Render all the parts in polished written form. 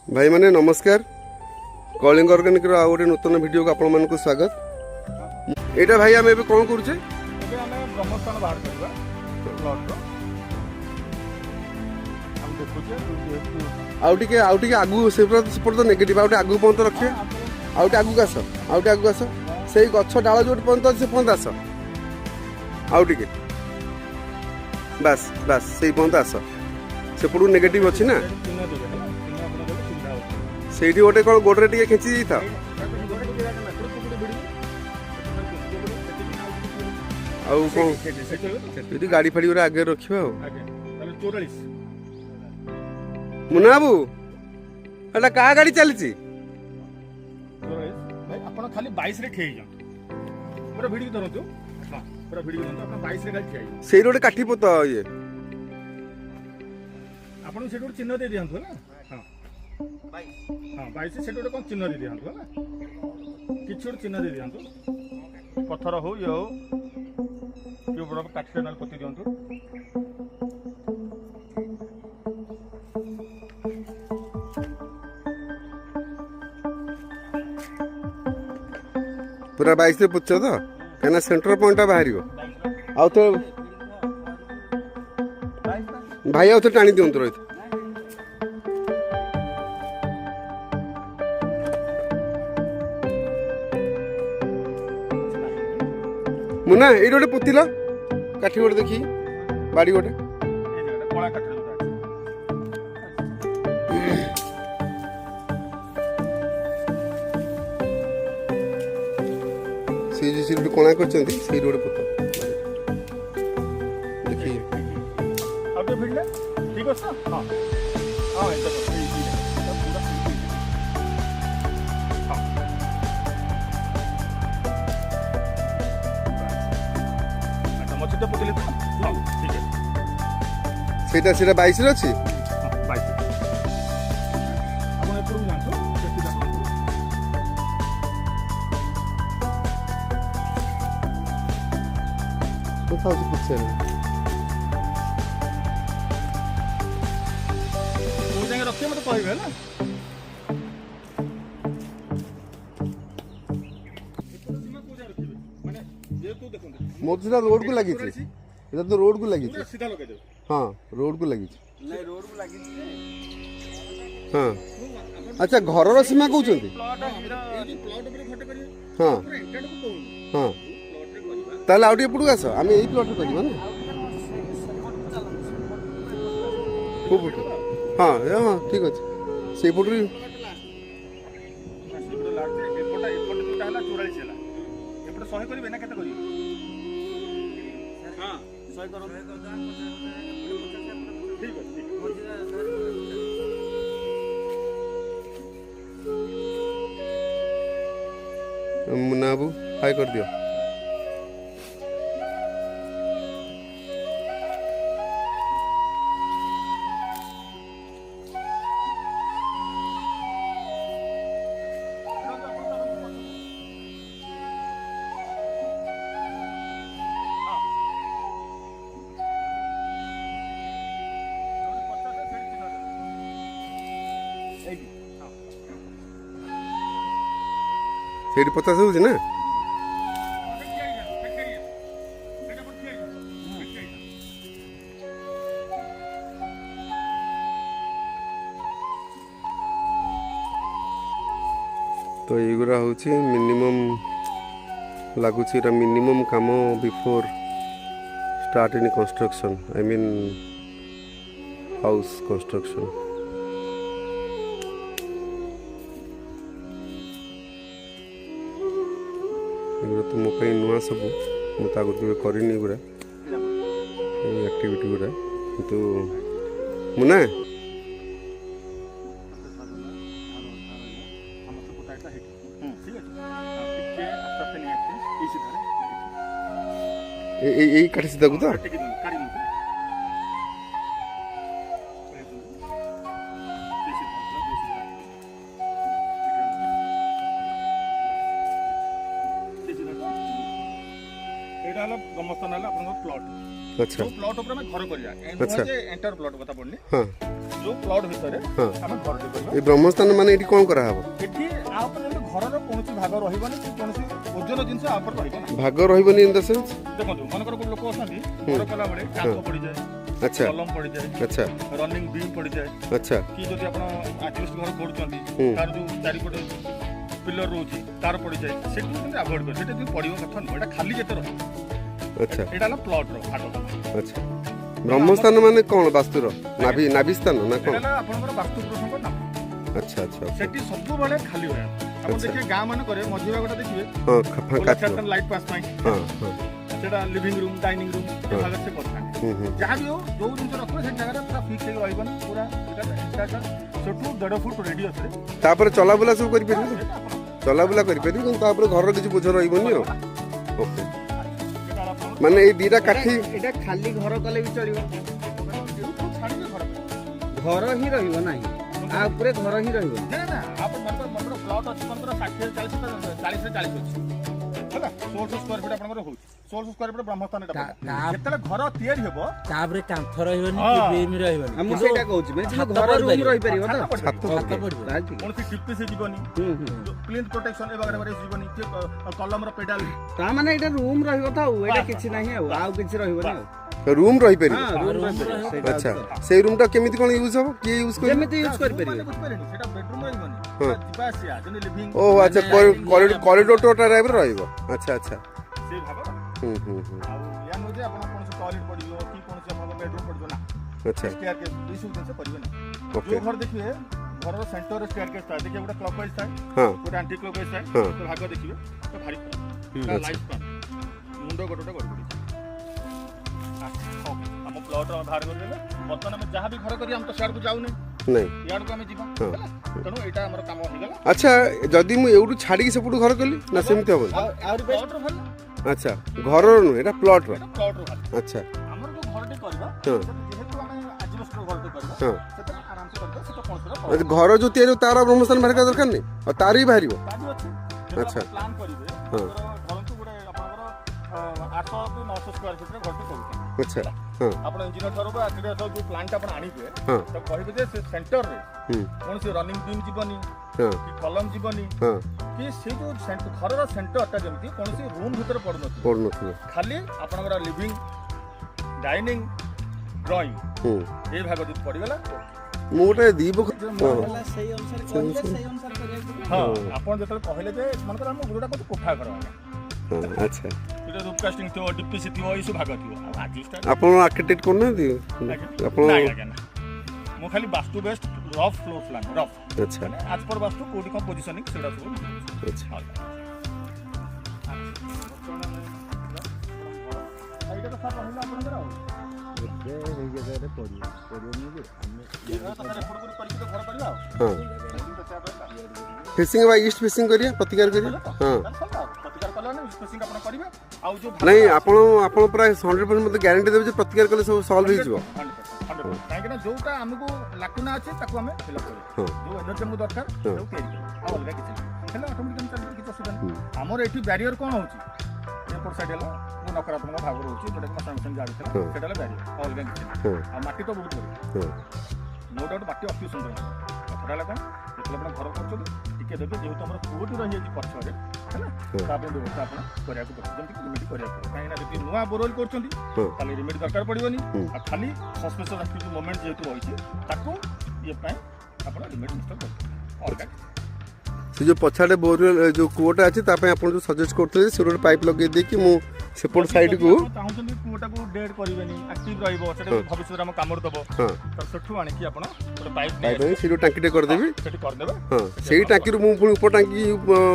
भाई माने नमस्कार। कलिंग ऑर्गेनिक रो आउ गोटे नूतन वीडियो को आपण मानक स्वागत। एटा भाई आम कौन करुचे ब्रह्मस्थान बाहर करवा ब्लड हम देखुचे आउ टिके आगु सेपट तो नेगेटिव आउ आगु पर्यंत रखिए। आउ आगु आस आगु आस से गछ डाल जो पर्यंत से पर्यंत आस आउ टिके बस बस से पर्यंत आस सेपटू नेगेटिव अच्छी ना से गोटे कौन गोड़े टे खेची था आउ कौन गाड़ी फाड़ी गुरा आगे रखा मुन्ना बाबू एटा क्या गाड़ी चली खाली 22 रे ठेई पूरा वीडियो धरतो हां पूरा वीडियो धरतो अपन 22 रे गाड़ी ठेई से रोड काठी पोता ये अपन से चिन्ह दे दियंतो ना हां 22 हां 22 से कोन चिन्ह दे दियंतो ना किछ चिन्ह दे दियंतो पत्थर हो ये हो कि बड़ा काठी नाल पोती दियंतो पूरा 22 पुछ तो कहीं सेंटर पॉइंट बाहर आउ तो भाई आउ तो टाणी दिंतु रही मुना ये गोटे पुतिल काठी गोटे देखी बाड़ी गोटे से रोड कणा कर रोड पुत देखिए अब तो भिड़ले ठीक है हां हां मछली तो पुतले हां ठीक है सेटा 22 रे अछि 22 आपण एपरू जानतो कथा होची पुछे को जाय रखे मत कहबे ना सीमा को जाय रखिबे माने जे तू देखन मोजरा रोड को लागि छी इधर तो रोड को लागि छी सीधा लगे दे हां रोड को लागि छी नहीं रोड को लागि छी हां अच्छा घर रो सीमा कहउचंती प्लॉट ए प्लॉट ऊपर फटे करिए हां एंटेड को कहू हां प्लॉट रे करबा ताले आउ टिके पुडू आस आमे एई प्लॉट करबा ना को पुटू हां हां ठीक अछि से पुटू मुन्ना बाबू हाय कर दियो सेठी 50 होउछ ना तो एगुरा हूँ मिनिमम लगुच मिनिमम काम before start in construction I mean house construction एगुरा तो मो नुआ सब मुझे आगे केवे करनी एगुरा एक्टिविटी गुरा किंतु मुना এই কাটি সিধা তো ଏଇଟା ହେଲା ବ୍ରହ୍ମସ୍ଥାନ ହେଲା ଆପଣଙ୍କ ପ୍ଲଟ୍। ଆଚ୍ଛା ଯୋଉ ପ୍ଲଟ୍ ଉପରେ ଆମେ ଘର କରିବା ଆଚ୍ଛା। ଏଣ୍ଟର ପ୍ଲଟ୍ କଥା ପଡୁନି, ହଁ ଯୋଉ ପ୍ଲଟ୍ ଭିତରେ ହଁ ଆମେ ଘରଟି କରିବା। ଏଇ ବ୍ରହ୍ମସ୍ଥାନ ମାନେ ଏଠି କ'ଣ କରାହବ? ଏଠି ଆ ଉପରେ ଯେମିତି ଘରର କୌଣସି ଭାଗ ରହିବନି କି କୌଣସି ଓଜନ ଜିନିଷ ଆ ଉପରେ ରହିବ ନାହିଁ। ଭାଗ ରହିବନି ଇନ୍ ଦ ସେନ୍ସ? ଦେଖନ୍ତୁ ମନେକର ଗୋଟେ ଲୋକ ଅଛନ୍ତି ଘର କଲା ବେଳେ କାନ୍ଥ ପଡ଼ିଯାଏ, ଆଚ୍ଛା କଲମ ପଡ଼ିଯାଏ, ଆଚ୍ଛା ରନିଂ ବିମ୍ ପଡ଼ିଯାଏ, ଆଚ୍ଛା କି ଯଦି ଆପଣ ଆଜବେଷ୍ଟ ଘର କରୁଛନ୍ତି ହୁଁ। ତାର ଯୋଉ ଚାରିପଟେ ପିଲର ରହୁଛି ତାର ପଡ଼ିଯାଏ, ସେଠି କିନ୍ତୁ ଆଭଏଡ୍ କରିବେ। ସେଟା ଯଦି ପଡ଼ିବ କଥା ନୁହଁ, ଏଟା ଖାଲି ଯେତେ ରହିବ। ଆଚ୍ଛା ଏଇଟା ହେଲା ପ୍ଲଟ୍ର ଭାଗ। ଆଚ୍ଛା ବ୍ରହ୍ମସ୍ଥାନ ମାନେ କ'ଣ ବାସ୍ତୁର ନାଭି ସ୍ଥାନ ନା ଏଇଟା କ'ଣ? ହେଲା ଆପଣଙ୍କର ବାସ୍ତୁପୁରୁଷଙ୍କ ନାମ। ଆଚ୍ଛା ଆଚ୍ଛା ସେଠି ସବୁବେଳେ ଖାଲି ରହିବ। ଆପଣ ଆଚ୍ଛା। ଦେଖିବେ ଗାଁ ମାନଙ୍କରେ ମଝି ଭାଗଟା ଦେଖିବେ ହଁ ଫାଙ୍କା ଥିବ। ଲାଇଟ୍ ପାସ୍ ପାଇଁ ହଁ ହଁ ସେଟା ଲିଭିଂ ରୁମ୍ ଡାଇନିଂ ରୁମ୍ ଏ ହଁ। ଭାଗରେ ସେ କରିଥାନ୍ତି। ହୁଁ ହୁଁ ଯାହା ବି ହଉ ଯୋଉ ଜିନିଷ ରଖିବେ ସେ ଜାଗାରେ ପୁରା ଫିକ୍ସ ହେଇକି ରହିବନି, ପୁରା ସେଠୁ 1.5 ଫୁଟ ରେଡିୟସରେ ତାପରେ ଚଲାବୁଲା ସବୁ କରିପାରିବେ ତ? ଚଲାବୁଲା କରିପାରିବେ କିନ୍ତୁ ତାପରେ ଘରର କିଛି ବୋଝ ରହିବନି ଆଉ। ଓକେ ମାନେ ଏଇ ଦିଟା କାଠି ଏଇଟା ଖାଲି ଘର କଲେ ବି ଚଳିବ, ଛାଡ଼ିବେ ଘର ଘର ହିଁ ରହିବ ନାହିଁ, ଆ ଉପରେ ଘର ହିଁ ରହିବ। ନା ନା ଆପଣ ମନେକର ପ୍ଲଟ୍ ଅଛି ମନେକର 60 40 40 ଅଛି ହେଲା, 1600 ସ୍କୋୟାର ଫିଟ୍ ଆପଣଙ୍କର ହଉଛି। 1600 ସ୍କୋୟାର ଫିଟ୍ ବ୍ରହ୍ମସ୍ଥାନ ଏଟା ପଡ଼ିବ। ଯେତେବେଳେ ଘର ତିଆରି ହେବ ତାପରେ କାନ୍ଥ ରହିବନି ହଁ। କି ବିମ୍ ରହିବନି, ମୁଁ କିନ୍ତୁ ସେଇଟା କହୁଛି ମାନେ ଛାତ ଘର ରୁମ୍ ପଡ଼ିପାରିବ। ରହିପାରିବ ତ? ଛାତ ପଡ଼ିବ। ଛାତ ପଡ଼ିବ। ତାହେଲେ ଠିକ୍। କୌଣସି ଟିପିସ୍ ଯିବନି, ପ୍ଲିନ୍ଥ ପ୍ରୋଟେକ୍ସନ ଏ ବାଗରେ ଯିବନି, କଲମର ପେଡାଲ ତା ମାନେ ଏଇଟା ରୁମ୍ ରହିବ ତ, ଆଉ ଏଇଟା କିଛି ନାହିଁ ଆଉ କିଛି ରହିବନି ଆଉ। ରୁମ୍ ରହିପାରିବ? ହଁ ରୁମ୍ ରହିପାରିବ ସେଇଟା ଆଚ୍ଛା ଅଛି। ସେଇ ରୁମ୍ ଟା କେମିତି କ'ଣ ୟୁଜ୍ ହବ? କିଏ ୟୁଜ୍ କରିବ? ଯେମିତି ୟୁଜ୍ କରିପାରିବେ। ବୁଝିପାରିଲେନି, ସେଟା ବେଡରୁମ୍ ରହିବନି, ହଁ। ଯିବା ଆସିବା ଯେମିତି ଲିଭିଂ ଓ ଆଚ୍ଛା କରିଡୋର ଟାଇପ୍ର ରହିବ। ଆଚ୍ଛା ଆଚ୍ଛା ସେଇ ଭାଗ। ହୁଁ ଆଉ ୟା ନୁହେଁ ଯେ ଆପଣ କୌଣସି ଟଏଲେଟ୍ ପଡ଼ିବ କି କୌଣସି ଆପଣଙ୍କ ବେଡରୁମ୍ ପଡ଼ିବ ନା, ଆଚ୍ଛା ଷ୍ଟେୟାରକେସ୍ ଏଇ ସବୁ ଜିନିଷ କରିବେ ନା। ଓକେ ଯୋଉ ଘର ଦେଖିବେ ଘରର ସେଣ୍ଟରରେ ଷ୍ଟେୟାରକେସ୍ ଥାଏ, ଦେଖିବେ ଗୋଟେ କ୍ଲକ୍ ୱାଇଜ୍ ଥାଏ, ହଁ ଗୋଟେ ଆଣ୍ଟି କ୍ଲକ୍ ୱାଇଜ୍ ଥାଏ, ହଁ। ତ ଭାଗ ଦେଖିବେ ତ ଭାରି ଆଚ୍ଛା। ଲାଇଫ୍ ସ୍ପାନ୍ ମୁଣ୍ଡ ଗୋଟେ ଗଡ଼ି ପଡ଼ିଛି। ଆମ ପ୍ଲଟ୍ର ବାହାର କରିଦେଲେ ବର୍ତ୍ତମାନ ଆମେ ଯାହା ବି ଘର କରି ଆମେ ତ ସିଆଡ଼କୁ ଯାଉନି, ନାଇଁ ଇଆଡ଼କୁ ଆମେ ଯିବା ହଁ। ହେଲା। ତେଣୁ ଏଇଟା ଆମର କାମ ହେଇଗଲା। ଆଚ୍ଛା ଯଦି ମୁଁ ଏଇଠୁ ଛାଡ଼ିକି ସେପଟୁ ଘର କଲି ନା ସେମିତି ହବନି? ଆହୁରି ବେଷ୍ଟ। ପ୍ଲଟ୍ର ଭଲ, ଆଚ୍ଛା ଘରର ନୁହେଁ ଏଇଟା ପ୍ଲଟ୍ର। ଏଇଟା ପ୍ଲଟ୍ର ଭଲ। ଆଚ୍ଛା ଆମର ଯୋଉ ଘରଟି କରିବା ହଁ। ଯେହେତୁ ଆମେ ଆଜବେଷ୍ଟର ଘରଟି କରିବା ହଁ ସେଥିରେ ଆରାମସେ କରିବା, ସେଟା କୌଣସି ଆଚ୍ଛା, ଘର ଯୋଉ ତିଆରି ହବ ତାର ବ୍ରହ୍ମସ୍ଥାନ ବାହାରିବା ଦରକାର ନାହିଁ, ଆଉ ତାର ହିଁ ବାହାରିବ? ଅଛି। ଆଚ୍ଛା। ପ୍ଲାନ୍ କରିବେ ହଁ। ଧରନ୍ତୁ ଗୋଟେ ଆପଣଙ୍କର 800 କି 900 ସ୍କୋୟାର ଫିଟ୍ର ଘରଟି କରୁଛନ୍ତି। ଆଚ୍ଛା ହଁ ଆପଣ ଇଞ୍ଜିନିୟର ଠାରୁ ବା ଆର୍କିଟେକ୍ଟ ଯୋଉ ପ୍ଲାନ୍ଟା ଆପଣ ଆଣିବେ ହଁ ତ କହିବେ ଯେ ସେ ସେଣ୍ଟରରେ ହୁଁ କୌଣସି ରନିଂ ବିମ୍ ଯିବନି ହଁ କି କଲମ ଯିବନି, ହଁ କି ସେ ଯୋଉ ଘରର ସେଣ୍ଟରଟା ଯେମିତି କୌଣସି ରୁମ୍ ଭିତରେ ପଡୁନଥିବ, ପଡ଼ୁନଥିବ। ଖାଲି ଆପଣଙ୍କର ଲିଭିଂ ଡାଇନିଂ ଡ୍ରଇଂ ହୁଁ ଏଇ ଭାଗ ଯଦି ପଡ଼ିଗଲା ମୁଁ ଗୋଟେ ଦି ବଖ ହେଲା ସେଇ ଅନୁସାରେ କହିଲେ ସେଇ ଅନୁସାରେ କରିବାକୁ ପଡ଼ିବ। ହଁ। ଆପଣ ଯେତେବେଳେ କହିଲେ ଯେ ମନେକର ଆମେ ଯୋଉଟା କହୁଛୁ କୋଠା ଘର ହେଲା, ହଁ ଆଚ୍ଛା ସେଟା ରୁଫ୍ କାଷ୍ଟିଂ ଥିବ, ଡିପିସି ଥିବ, ଏଇ ସବୁ ଭାଗ ଥିବ। ଆଉ ଆଜି ଆପଣ ଆର୍କିଟେକ୍ଟ କରୁନାହାନ୍ତି ଆପଣ? ନାଇଁ ଆଜ୍ଞା ନା, ମୁଁ ଖାଲି ବାସ୍ତୁ best rough floor plan rough ଆଚ୍ଛା ମାନେ ଆଜ ପର ବାସ୍ତୁ କୋଉଠି କ'ଣ ପୋଜିସନିଂ ସେଗୁଡ଼ା ସବୁ। ଆଚ୍ଛା ଏଇଟା ତ ସାର୍ ରହିଲା ଆପଣଙ୍କର ଆଉ ଏବେ ଏଇ ଜାଗାରେ ପଡ଼ିବନି ଯେ ଆମେ ଏପଟକୁ କରିକି ତ ଘର କରିବା ଆଉ ହଁ ଫେସିଂ ବା ଇଷ୍ଟ ଫେସିଂ କରିବା ପ୍ରତିକାର କରିବା। ହଁ ପ୍ରତିକାର କଲେ ମାନେ ସ୍ପେସିଂ ଆପଣ କରିବେ। ଆଉ ଯୋଉ ନାଇଁ ଆପଣ ପ୍ରାୟ 100% ମୋତେ ଗ୍ୟାରେଣ୍ଟି ଦେବେ ଯେ ପ୍ରତିକାର କଲେ ସବୁ ସଲ୍ଭ ହେଇଯିବ। 100% କାହିଁକି ନା ଯୋଉଟା ଆମକୁ ଲାକୁନା ଅଛି ତାକୁ ଆମେ ଫିଲ୍ଅପ୍ କରିବୁ, ହଁ ଯୋଉ ଏନର୍ଜି ଆମକୁ ଦରକାର ତାକୁ ତିଆରି କରିବୁ, ଆଉ ଅଲଗା କିଛି ନାହିଁ। ହେଲେ ଅଟୋମେଟିକାଲି ଚାଲିବ, କିଛି ଅସୁବିଧା ନାହିଁ। ଆମର ଏଠି ବ୍ୟାରିୟର କ'ଣ ହେଉଛି, ଏପଟ ସାଇଡ୍ ହେଲା ଯୋଉ ନକାରାତ୍ମକ ଭାଗ ରହୁଛି ଯୋଉଟା କି ମଶା ମଶା ଜାଳୁଥିଲା ହଁ। ସେଟା ହେଲା ବ୍ୟାରିୟର, ଆଉ ଅଲଗା କିଛି ନାହିଁ। ହଁ ଆଉ ମାଟି ତ ବହୁତ ବଢ଼ିଆ, ହଁ ନୋ ଡାଉଟ୍ ମାଟି ଅତି ସୁନ୍ଦର। କଥାଟା ହେଲା କ'ଣ, ଯେତେବେଳେ ଆପଣ ଘର କରୁଛନ୍ତି ଟିକେ ଦେବେ, ଯେହେତୁ ଆମର କୋଉଠି ରହିଯାଇଛି ପଛରେ ହେଲା, ତା ପାଇଁ ବ୍ୟବସ୍ଥା ଆପଣ କରିବାକୁ ପଡ଼ିବ, ଯେମିତି ରିମେଡି କରିବାକୁ ପଡ଼ିବ। କାହିଁକିନା ଯଦି ନୂଆ ବୋରୱେଲ୍ କରୁଛନ୍ତି ହଁ ତାହେଲେ ରିମେଡି ଦରକାର ପଡ଼ିବନି, ହୁଁ। ଆଉ ଖାଲି ସସ୍ପେନ୍ସନ୍ ଆକ୍ଟିଭିଟି ମୋମେଣ୍ଟ ଯେହେତୁ ରହିଛି ତାକୁ ଇଏ ପାଇଁ ଆପଣ ରିମେଡି ଇନଷ୍ଟଲ୍ କରିବେ, ଅଲଗା କିଛି। ସେ ଯୋଉ ପଛଆଡ଼େ ବୋରୱେଲ୍ ଯୋଉ କୂଅଟା ଅଛି ତା ପାଇଁ ଆପଣ ଯୋଉ ସଜେଷ୍ଟ କରୁଥିଲେ ସେ ଗୋଟେ ପାଇପ୍ ଲଗେଇ ଦେଇକି ମୁଁ ସେପଟ ସାଇଡ୍କୁ ଆପଣ ଚାହୁଁଛନ୍ତି କୂଅଟାକୁ ଡେଡ୍ କରିବେନି, ଆକ୍ଟିଭ୍ ରହିବ, ସେଟା ହଁ। ଭବିଷ୍ୟତରେ ଆମ କାମରେ ଦେବ, ହଁ ତ ସେଠୁ ଆଣିକି ଆପଣ ଗୋଟେ ପାଇପ୍ ପାଇପ୍ ଆଣି ସେଇଠୁ ଟାଙ୍କିଟେ କରିଦେବି। ସେଠି କରିଦେବେ। ହଁ ସେଇ ଟାଙ୍କିରୁ ମୁଁ ପୁଣି ଉପର ଟାଙ୍କି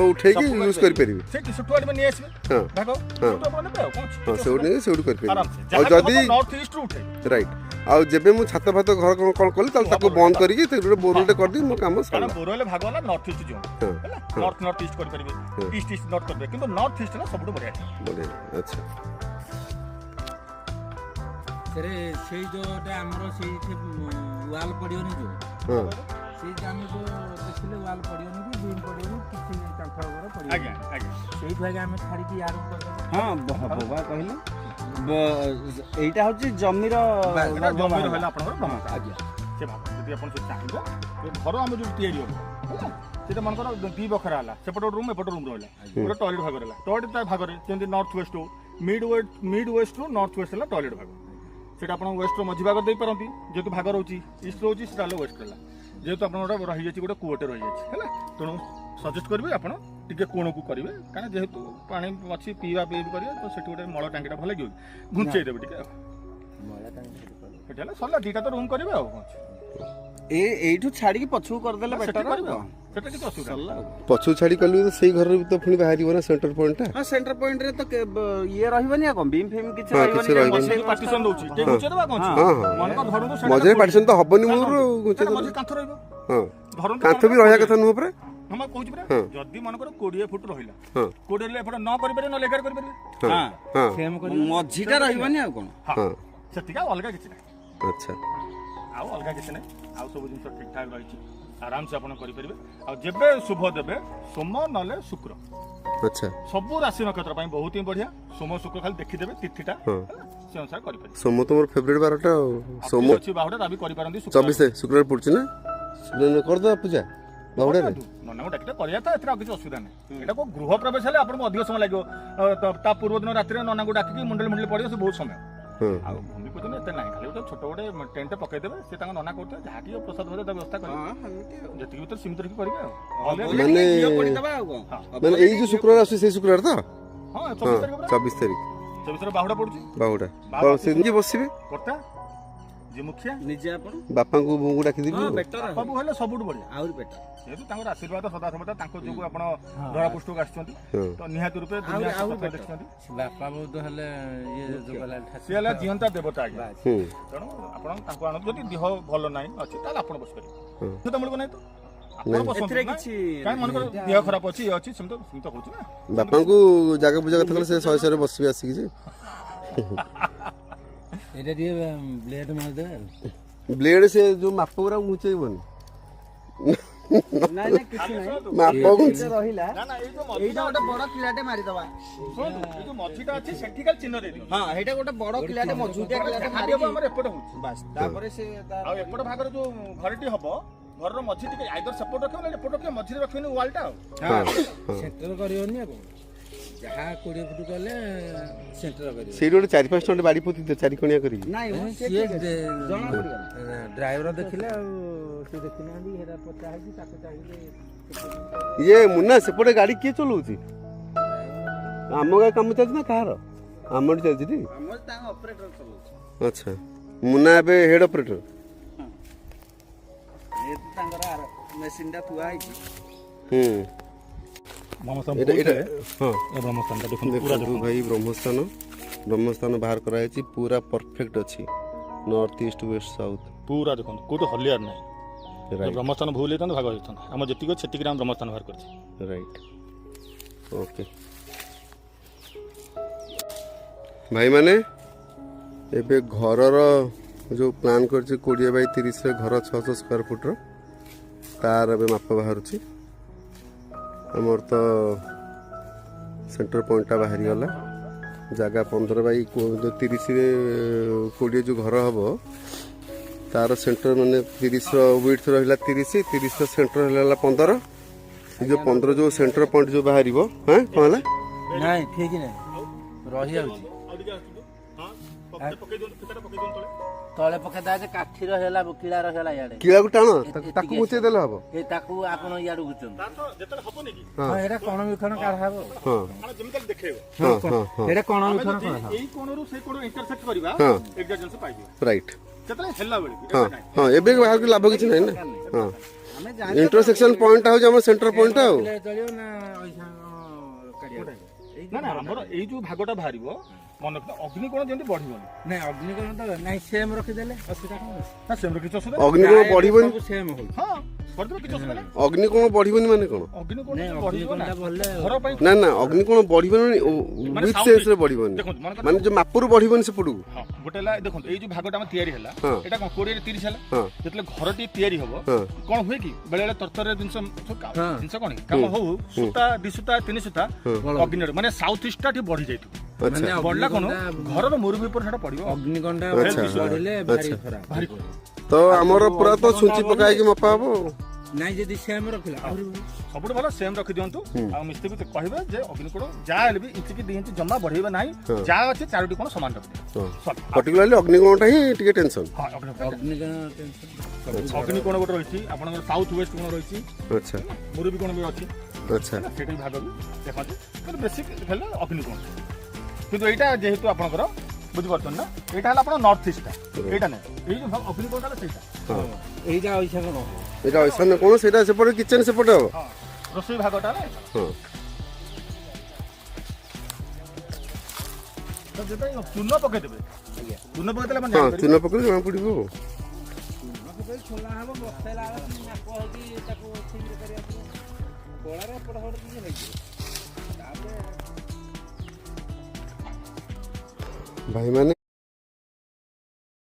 ଉଠେଇକି ୟୁଜ୍ କରିପାରିବି। ସେଠି ସେଠୁ ଆଣିବେ ନେଇ ଆସିବେ ହଁ ଭାଗ, ହଁ। ସେଠୁ ଆପଣ ନେବେ ଆଉ କ'ଣ ଅଛି? ହଁ ସେଇଠୁ ନେଇ ସେଇଠୁ କରିପାରିବି। ଆରାମସେ ଆଉ ଯାହା ଯଦି ନର୍ଥ ଇଷ୍ଟରୁ ଉଠେ ରାଇଟ୍ ଆଉ ଯେବେ ମୁଁ ଛାତ ଫାତ ଘର କ'ଣ କଲି ତାହେଲେ ତାକୁ ବନ୍ଦ କରିକି ଗୋଟେ ବୋରୱେଲ୍ଟେ କରିଦେବି ମୋ କାମ କାରଣ ସରିଲା। ବୋରୱେଲ୍ ଭାଗ ହେଲା ନର୍ଥ ଇଷ୍ଟ ଜୋନ୍ ହଁ ହେଲା, ହଁ। ନର୍ଥ ଇଷ୍ଟ କରିପାରିବେ, ହଁ। ଇଷ୍ଟ ନର୍ଥ କରିପାରିବେ, କିନ୍ତୁ ନର୍ଥ ଇଷ୍ଟ ହେଲା ସବୁଠୁ ବଢ଼ିଆ। ବଢ଼ିଆ ଆଚ୍ଛା ସେଇ ଯୋଉଟା ଆମର ସେଇଠି ୱାଲ୍ ପଡ଼ିବନି ଯୋଉ ହଁ ସେଇଟା ଆମେ ଯୋଉ ଦେଖିଲେ ୱାଲ୍ ପଡ଼ିବନି କି ବିମ୍ ପଡ଼ିବନି କିଛି କାନ୍ଥ ଉପରେ ପଡ଼ିବନି। ଆଜ୍ଞା ଆଜ୍ଞା ସେଇଠୁ ଆଜ୍ଞା ଆମେ ଛାଡ଼ିକି ୟାର କରିଦେବୁ। ହଁ ହବ ବା କହିଲେ ଏଇଟା ହଉଛି ଜମିର ଏଇଟା ଜମିର ହେଲା ଆପଣଙ୍କର ହଁ, ବ୍ରହ୍ମସ୍ଥାନ। ଆଜ୍ଞା ସେ ଭାବ ଯଦି ଆପଣ ସେ ଚାହିଁବେ ଏ ଘର ଆମେ ଯୋଉ ତିଆରି ହବ ହେଲା ସେଟା ମନେକର 2 ବଖରା ହେଲା ସେପଟେ ରୁମ୍ ଏପଟେ ରୁମ୍ ରହିଲା ଗୋଟେ ଟଏଲେଟ୍ ଭାଗ ରହିଲା ଟଏଲେଟ୍ ତା ଭାଗରେ ଯେମିତି ନର୍ଥ ୱେଷ୍ଟ ହଉ ମିଡ୍ ୱେଷ୍ଟରୁ ନର୍ଥ ୱେଷ୍ଟ ହେଲା ଟଏଲେଟ୍ ଭାଗ ସେଟା ଆପଣ ୱେଷ୍ଟର ମଝି ଭାଗ ଦେଇପାରନ୍ତି ଯେହେତୁ ଭାଗ ରହୁଛି ଇଷ୍ଟ ରହୁଛି ସେଟା ହେଲା ୱେଷ୍ଟ ହେଲା ଯେହେତୁ ଆପଣଙ୍କର ରହିଯାଇଛି ଗୋଟେ କୂଅଟେ ରହିଯାଇଛି ହେଲା ତେଣୁ ସଜେଷ୍ଟ କରିବି ଆପଣ ଟିକେ କୋଣକୁ କରିବେ କାରଣ ଯେହେତୁ ପାଣି ଅଛି ପିଇବା ପିଇ କରିବେ ତ ସେଠି ଗୋଟେ ମଳ ଟାଙ୍କିଟା ଭଲ ଲାଗିବ ଘୁଞ୍ଚେଇ ଦେବେ ଟିକେ ସେଠି ହେଲା ସରିଲା 2ଟା ତ ରୁମ୍ କରିବେ ଆଉ କ'ଣ ଅଛି ଏଇଠୁ ଛାଡିକି ପଛକୁ କରିଦେଲେ ସେଠି ବେଟର କରିବେ ଆଉ ସେଟା କିଛି ଅସୁବିଧା ନାହିଁ। ପଛକୁ ଛାଡ଼ି କଲେ ବି ତ ସେଇ ଘରରୁ ବି ତ ପୁଣି ବାହାରିବ ନା ସେଣ୍ଟର ପଏଣ୍ଟଟା। ହଁ ସେଣ୍ଟର ପଏଣ୍ଟରେ ତ ଇଏ ରହିବନି ଆଉ କଣ ବିମ୍ ଫିମ୍ କିଛି ହଁ, କିଛି ରହିବନି। ମଝିରେ ଯୋଉ partition ଦଉଛି ଟିକେ ଘୁଞ୍ଚେଇ ଦେବା କ'ଣ ଅଛି? ହଁ ହଁ ମନେକର ଧରନ୍ତୁ ସେଟା ମଝିରେ ପାର୍ଟିସନ୍ ତ ହବନି ମୂଳରୁ ଘୁଞ୍ଚେଇ ସେଟା ଦେବେ। ମଝିରେ କାନ୍ଥ ରହିବ ହଁ ଧରନ୍ତୁ କାନ୍ଥ ବି ରହିବା କଥା ନୁହଁ ପରା। ହଁ ମୁଁ କହୁଛି ପରା ହଁ। ଯଦି ମନେକର 20 ଫୁଟ ରହିଲା ହଁ 20 ରେ ଏପଟେ ନ କରିପାରିବେ ନହେଲେ 11 କରିପାରିବେ ହଁ ହଁ ସେମ୍ କରି ମଝିଟା ରହିବନି ଆଉ କଣ ହଁ ହଁ ସେତିକି ଆଉ ଅଲଗା କିଛି ନାହିଁ ଆଚ୍ଛା ଆଉ ଅଲଗା କିଛି ନାହିଁ ଆଉ ସବୁ ଜିନିଷ ଠିକ୍ ଠାକ୍ ରହିଛି ଆରାମସେ ଆପଣ କରିପାରିବେ ଆଉ ଯେବେ ଶୁଭ ଦେବେ ସୋମ ନହେଲେ ଶୁକ୍ର ଆଚ୍ଛା ସବୁ ରାଶି ନକ୍ଷତ୍ର ପାଇଁ ବହୁତ ହିଁ ବଢିଆ ସୋମ ଶୁକ୍ର ଖାଲି ଦେଖିଦେବେ ତିଥିଟା ହଁ ହେଲା, ସେ ଅନୁସାରେ କରିପାରିବେ ସୋମ ତ ମୋର ଫେଭରେଟ୍ ବାରଟା ଆଉ ସୋମ ଅଛି ବାହୁଡ଼ା ତା ବି କରିପାରନ୍ତି 24 ଶୁକ୍ରବାର ପଡୁଛି ନା ଶୁକ୍ରବାର କରିଦେବା ପୂଜା ବାହୁଡ଼ାରେ। ନନାଙ୍କୁ ଡାକିଲେ କରିବା ତ ଏଥିରେ ଆଉ କିଛି ଅସୁବିଧା ନାହିଁ ଏଇଟା କୋଉ ଗୃହ ପ୍ରବେଶ ହେଲେ ଆପଣଙ୍କୁ ଅଧିକ ସମୟ ଲାଗିବ ତା ପୂର୍ବ ଦିନ ରାତିରେ ନନାଙ୍କୁ ଡାକିକି ମୁଣ୍ଡଳି ପଡ଼ିବ ସେ ବହୁତ ସମୟ ହଁ ଆଉ ଭୂମି ପୂଜନ ଏତେ ନାହିଁ ଖାଲି ଗୋଟେ ଛୋଟ ଗୋଟେ ଟେଣ୍ଟ ପକେଇଦେବେ ସେ ତାଙ୍କ ନନା କରୁଥିବେ ଯାହା ଟିକେ ପ୍ରସାଦ ଭଜା ତା ବ୍ୟବସ୍ଥା କରିବେ ଯେତିକି ଭିତରେ ସୀମିତ ରଖି କରିବେ ଆଉ ମାନେ ଘିଅ ପୋଡ଼ିଦବା ଆଉ କଣ ମାନେ ଏଇ ଯୋଉ ଶୁକ୍ରବାର ଆସୁଛି ସେଇ ଶୁକ୍ରବାର ତ ହଁ ହଁ 24 ତାରିଖ 24 ତାରିଖ 24 ବାହୁଡ଼ା ପଡୁଛି ବାହୁଡ଼ା ବାହୁଡ଼ା ସେ ନିଜେ ବସିବେ କର୍ତ୍ତା ଯେ ମୁଖିଆ ନିଜେ ଆପଣ ବାପାଙ୍କୁ ବୋଉଙ୍କୁ ଡାକିଦେବି ହଁ ଆଉ। ବେଟର ସବୁ ହେଲେ ସବୁଠୁ ବଢିଆ ଆହୁରି ବେଟର ଯେହେତୁ ତାଙ୍କର ଆଶୀର୍ବାଦ ସଦା ସର୍ବଦା ତାଙ୍କ ଯୋଗୁଁ ଆପଣ ଧରାପୃଷ୍ଠକୁ ଆସିଛନ୍ତି ହଁ ତ ନିହାତି ରୂପେ ଦୁନିଆ ଆହୁରି କଥା ଦେଖିଛନ୍ତି ବାପା ବୋଉ ତ ହେଲେ ଇଏ ଯୋଗଲା ସିଏ ହେଲା ଜିଅନ୍ତା ଦେବତା ଆଜ୍ଞା ହୁଁ ତେଣୁ ଆପଣ ତାଙ୍କୁ ଆଣନ୍ତୁ ଯଦି ଦେହ ଭଲ ନାହିଁ ଅଛି ତାହେଲେ ଆପଣ ବସିପାରିବେ ହଁ। ସେଟା ମିଳିବ ନାହିଁ ତ ଆପଣ ବସନ୍ତୁ ଏଥିରେ ନା। କିଛି କାହିଁ ମନେକର ଦେହ ଖରାପ ଅଛି ଇଏ ଅଛି ସେମିତି ହଉଛି ନା ବାପାଙ୍କୁ ଜାଗା ପୂଜା କଥା କଲେ ସେ 100 ବସିବେ ଆସିକି ଯେ ଏଇଟା ଟିକେ ବ୍ଲେଡ୍ ମାରିଦେବେ ଆଉ ବ୍ଲେଡ୍ ସେ ଯୋଉ ମାପ ଗୁରା ଘୁଞ୍ଚେଇବନି ନାଇଁ ନାଇଁ କିଛି ନାହିଁ ମାପ ଏଇଟା ଘୁଞ୍ଚେ ରହିଲା ନା ନା ଏଇ ଯୋଉ ଏଇଟା ମଝିଟା ଗୋଟେ ବଡ କିଲାଟେ ମାରିଦବା ଶୁଣନ୍ତୁ ଏଇ ଯୋଉ ମଝିଟା ଅଛି ସେଠି ଖାଲି ଚିହ୍ନ ଦେଇଦିଅ ହଁ ଏଇଟା ଗୋଟେ ବଡ କିଲାଟେ ମଜୁତିଆ କିଲାଟେ ଯାହା ବି ହବ ଆମର ଏପଟେ ହଉଛି ବାସ୍ ତାପରେ ସେ ଆଉ ଏପଟ ଭାଗରେ ଯୋଉ ଘରଟି ହବ ଘରର ମଝି ଟିକେ ଆଇଦର ସେପଟ ରଖିବ ନହେଲେ ଏପଟ ରଖିବ ମଝିରେ ରଖିବନି ୱାଲଟା ଆଉ ହଁ ହଁ ସେଣ୍ଟର କରିବନି ଆଉ କଣ ଯାହା 20 ଫୁଟ କଲେ ସେଣ୍ଟର କରିବ ସେଇଠି ଗୋଟେ 4-5 ଟଙ୍କା ବାଡ଼ି ପୋତି ଦିଅ 4 କଣିଆ କରିକି ନାଇଁ ମ, ସେ ସିଏ ଠିକ୍ ଅଛି। ଜଣା ପଡିଗଲା ଡ୍ରାଇଭର ଦେଖିଲେ ଆଉ ସେ ଦେଖିନାହାନ୍ତି ହେରା ପଚା ହେଇଛି ତାକୁ ଚାହିଁଲେ ଇଏ ମୁନା ସେପଟେ ଗାଡ଼ି କିଏ ଚଲାଉଛି ଆମ ଗାଁ କାମ ଚାଲିଛି ନା କାହାର ଆମର ଚାଲିଛି ଟି ଆମର ତାଙ୍କ ଅପରେଟର ଚଲାଉଛି ଆଚ୍ଛା ମୁନା ଏବେ ହେଡ୍ ଅପରେଟର ଯେହେତୁ ତାଙ୍କର ମେସିନଟା ଥୁଆ ହେଇଛି ହୁଁ ବ୍ରହ୍ମସ୍ଥାନ ଏଇଟା ଏଇଟା ହଁ ବ୍ରହ୍ମସ୍ଥାନଟା ଦେଖନ୍ତୁ ପୁରା ଦେଖନ୍ତୁ ଭାଇ ବ୍ରହ୍ମସ୍ଥାନ ବାହାର କରାଯାଇଛି ପୁରା ପରଫେକ୍ଟ ଅଛି ନର୍ଥ ଇଷ୍ଟ ୱେଷ୍ଟ ସାଉଥ ପୁରା ଦେଖନ୍ତୁ କୋଉଠି ହଲିଆର ନାହିଁ ରାଇଟ୍ ବ୍ରହ୍ମସ୍ଥାନ ଭୁଲ ହେଇଥାନ୍ତା ଭାଗ ହେଇଥାନ୍ତା ଆମର ଯେତିକି ଅଛି ସେତିକି ଆମେ ବ୍ରହ୍ମସ୍ଥାନ ବାହାର କରିଛି ରାଇଟ୍ ଓକେ ଭାଇମାନେ ଏବେ ଘରର ଯେଉଁ ପ୍ଲାନ୍ କରିଛି 20x30ରେ ଘର 600 ସ୍କୋୟାର ଫୁଟର ତାର ଏବେ ମାପ ବାହାରୁଛି ଆମର ତ ସେଣ୍ଟର ପଏଣ୍ଟଟା ବାହାରିଗଲା ଜାଗା 15x30ରେ 20 ଯେଉଁ ଘର ହେବ ତାର ସେଣ୍ଟର ମାନେ 30ର ୱିଡ୍ଥ ରହିଲା 30ର ସେଣ୍ଟର ହେଲା 15 ଏ ଯେଉଁ 15 ଯେଉଁ ସେଣ୍ଟର ପଏଣ୍ଟ ଯେଉଁ ବାହାରିବ ହଁ କ'ଣ ହେଲା ନାଇଁ ଠିକ ନାହିଁ ରହିଯାଉଛି ତଳେ ପକେଇଦବା ଯେ କାଠିର ହେଲା କିଳାର ହେଲା ଇଆଡେ କିଳାକୁ ଟାଣ ତାକୁ ଘୁଞ୍ଚେଇ ଦେଲେ ହବ ଏ ତାକୁ ଆପଣ ଇଆଡୁ ଘୁଚନ୍ତି ଯେତେବେଳେ ହବନି କି ହଁ ହଁ ଏଟା କଣ ବିକ୍ଷଣ କାଢା ହବ ହଁ ମାନେ ଯେମିତି ହେଲେ ଦେଖେଇବ ହଁ ହଁ ହଁ ଏଟା କଣ ଆମେ ବିକ୍ଷଣ ଯଦି କରା ହବ ଏଇ କୋଣରୁ ସେଇ କୋଣ ଇଣ୍ଟରସେକ୍ଟ କରିବା ହଁ ଏକ୍ସାକ୍ଟ ଜିନିଷ ପାଇଯିବ ରାଇଟ୍ ଯେତେବେଳେ ହେଲା ବେଳେ ହଁ ହଁ ଏବେ ବାହାରକୁ ଲାଭ କିଛି ନାହିଁ ନା ହଁ ଆମେ ଇଣ୍ଟରସେକ୍ସନ ପଏଣ୍ଟଟା ହେଉଛି ଆମର ସେଣ୍ଟର ପଏଣ୍ଟଟା ଆଉ ଚଳିବ ନା ପଇସା କାଢିବା ନା ନା ଆମର ଏଇ ଯୋଉ ଭାଗଟା ବାହାରିବ ମନେ ରଖିବ ଅଗ୍ନିକୋଣ ଯେମିତି ବଢିବନି। ନାଇଁ ଅଗ୍ନିକୋଣ ତ ନାଇଁ ସେମ୍ ରଖିଦେଲେ ଅସୁବିଧା କଣ ଅଛି? ନା ସେମିତି କିଛି ଅସୁବିଧା ନାହିଁ। ଅଗ୍ନିକୋଣ ବଢିବନି? ସବୁ ସେମ୍ ହଉଛି। ହଁ କରିଦେବେ କିଛି ଅସୁବିଧା ନାହିଁ। ଅଗ୍ନିକୋଣ ବଢିବନି ମାନେ କଣ? ଅଗ୍ନିକୋଣ ନାଇଁ ବଢିବ ନା ଅଗ୍ନିକୋଣଟା ବଢିଲେ ଘର ପାଇଁ। ନା ନା ଅଗ୍ନିକୋଣ ବଢିବନି ମାନେ ୱିଥ୍ south ସେନ୍ସରେ ବଢିବନି, ଦେଖନ୍ତୁ ମନେ ମାନେ ଯୋଉ ମାପରୁ ବଢିବନି ସେପଟକୁ। ହଁ ଗୋଟେ ହେଲା ଦେଖନ୍ତୁ ଏଇ ଯୋଉ ଭାଗଟା ଆମ ତିଆରି ହେଲା ହଁ। ଏଇଟା କଣ 20 ରେ 30 ହେଲା। ହଁ ଯେତେବେଳେ ଘରଟି ତିଆରି ହବ ହଁ କଣ ହୁଏ କି ବେଳେ ବେଳେ ତରତରରେ ଜିନିଷ ହଁ। ଜିନିଷ କଣ କି କାମ ହଉ ସୂତା 2 ସୂତା 3 ସୂତା ଅଗ୍ନିରେ ମାନେ ସାଉଥ ଇଷ୍ଟଟା ଟିକେ ବଢି ଯାଇଥିବ। ଆଚ୍ଛା ବଢିଲା କଣ ଘରର ମୁରୁବି ଉପରେ ସେଟା ପଡିବ। ଅଗ୍ନିକୋଣଟା ଆଚ୍ଛା। ବଢିଲେ ଭାରି ଆଚ୍ଛା। ଖରାପ। ଭାରି ତ ଆମର ପୁରା ତ ଛୁଞ୍ଚି ପକାଇକି ମପା ହବ ଆଉ। ନାଇଁ ଯଦି ସେମ୍ ରଖିଲା ଆହୁରି ଭଲ। ସବୁଠୁ ଭଲ ସେମ୍ ରଖି ଦିଅନ୍ତୁ। ଆଉ ମିସ୍ତ୍ରୀ ବି କହିବେ ଯେ ଅଗ୍ନିକୋଣ ଯାହା ହେଲେ ବି ଇଞ୍ଚ କି 2 ଇଞ୍ଚ ଜମା ବଢେଇବେ ନାହିଁ। ଯାହା ଅଛି 4ଟି କୋଣ ସମାନ ରଖିଦିଅ। ପର୍ଟିକୁଲାରଲି ଅଗ୍ନିକୋଣଟା ହିଁ ଟିକେ ଟେନସନ୍। ହଁ ଅଗ୍ନିକୋଣ ଟେନସନ୍। ଅଗ୍ନିକୋଣ ଗୋଟେ ରହିଛି ଆପଣଙ୍କର ସାଉଥ ୱେଷ୍ଟ କୋଣ ରହିଛି ଆଚ୍ଛା ମୁରୁବି କୋଣ ବି ଅଛି। ଆଚ୍ଛା ସେଇଟା ବି ଭାଗ ବି ଦେଖନ୍ତୁ କିନ୍ତୁ ବେଶୀ ହେଲେ ଅଗ୍ନିକୋଣ। କିନ୍ତୁ ଏଇଟା ଯେହେତୁ ଆପଣଙ୍କର ବୁଝିପାରୁଛନ୍ତି ନା ଏଇଟା ହେଲା ଆପଣ ନର୍ଥ ଇଷ୍ଟଟା ଏଇଟା ନାହିଁ ଏଇ ଯୋଉ ଅଗ୍ନିକୋଣଟା ହେଲା ସେଇଟା। ହଁ ଏଇଟା ଐଶା କଣ? ଏଇଟା ଐଶାନ୍ୟ କୋଣ, ସେଇଟା ସେପଟେ କିଚେନ୍ ସେପଟେ ହବ। ହଁ ରୋଷେଇ ଭାଗଟା ନା ହଁ ତ ସେଥିପାଇଁ ଚୂନ ପକେଇଦେବେ। ଚୂନ ପକେଇଦେଲେ ମାନେ ହଁ ଜାଣିପାରିବେ। ଚୂନ ପକେଇଲେ ଜଣା ପଡିବ ଆଉ। ଖୋଲା ହବ ବସେଇଲା ବେଳେ ନାକ ହେଇକି ତାକୁ ଠିକ୍ କରିବାକୁ କଳାରେ ଏପଟ ସେପଟ ଟିକେ ହେଇଯିବ। ତାପରେ ଭାଇମାନେ